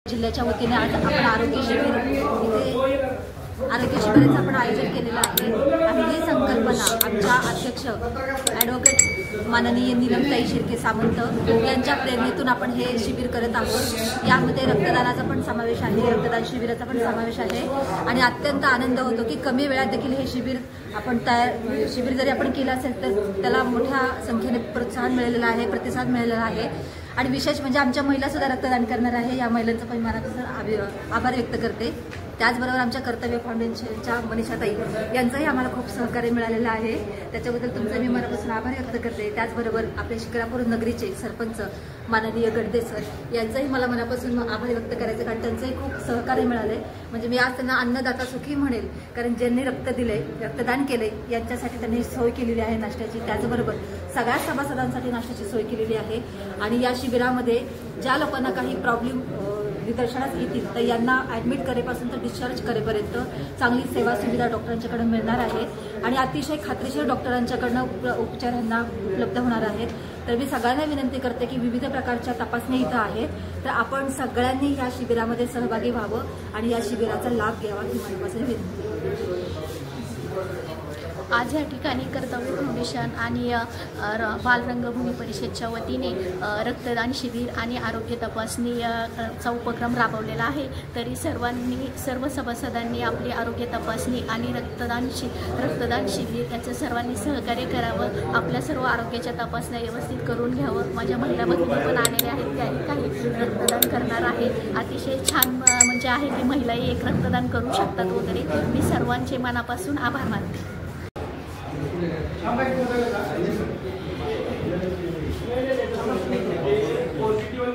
जिल्ह्याच्या वतीने आज आपण आरोग्य शिबिराचं आपण आयोजन केलेलं आहे आणि ही संकल्पना आमच्या अध्यक्ष ॲडव्होकेट माननीय नीलमताई शिर्के सामंत यांच्या प्रेरणेतून आपण हे शिबिर करत आहोत। यामध्ये रक्तदानाचा पण समावेश आहे, रक्तदान शिबिराचा पण समावेश आहे आणि अत्यंत आनंद होतो की कमी वेळात देखील हे शिबिर आपण शिबिर जरी आपण केलं असेल तर त्याला मोठ्या संख्येने प्रोत्साहन मिळालेलं आहे, प्रतिसाद मिळालेला आहे आणि विशेष म्हणजे आमच्या महिला सुद्धा रक्तदान करणार आहे। या महिलांचा पण मनापासून आभार व्यक्त करते। त्याचबरोबर आमच्या कर्तव्य फाउंडेशनच्या मनीषाताई यांचंही आम्हाला खूप सहकार्य मिळालेलं आहे, त्याच्याबद्दल तुमचा मी मनापासून आभार व्यक्त करते। त्याचबरोबर आपले शिक्रापूर नगरीचे सरपंच माननीय गडदे सर यांचंही मला मनापासून आभार व्यक्त करायचं, कारण त्यांचंही खूप सहकार्य मिळाले। म्हणजे मी आज त्यांना अन्नदाता सुखी म्हणेल, कारण ज्यांनी रक्त दिले, रक्तदान केले यांच्यासाठी त्यांनी सोय केलेली आहे नाश्त्याची। त्याचबरोबर सगळ्या सभासदांसाठी नाश्त्याची सोय केलेली आहे आणि या शिबिरामध्ये ज्या लोकांना काही प्रॉब्लेम निदर्शनास येतील तर यांना ॲडमिट करेपासून तर डिस्चार्ज करेपर्यंत चांगली सेवा सुविधा डॉक्टरांच्याकडून मिळणार आहे आणि अतिशय खात्रीशीर डॉक्टरांच्याकडनं उपचारांना उपलब्ध होणार आहेत। तर मी सगळ्यांना विनंती करते की विविध प्रकारच्या तपासण्या इथं आहेत, तर आपण सगळ्यांनी या शिबिरामध्ये सहभागी व्हावं आणि या शिबिराचा लाभ घ्यावा ही माझ्यापासून विनंती। आज या ठिकाणी कर्तव्य फाउंडेशन आणि बालरंगभूमी परिषदच्या वतीने रक्तदान शिबिर आणि आरोग्य तपासणीचा उपक्रम राबवलेला आहे। तरी सर्व सभासदांनी आपली आरोग्य तपासणी आणि रक्तदान शिबिर याचं सर्वांनी सहकार्य करावं, आपल्या सर्व आरोग्याच्या तपासण्या व्यवस्थित करून घ्यावं। माझ्या महिला भगिनी पण आलेल्या आहेत, त्याही काही रक्तदान करणार आहे। अतिशय छान म्हणजे आहे की महिलाही एक रक्तदान करू शकतात वगैरे। मी सर्वांचे मनापासून आभार मानते। पॉझिटिव्ह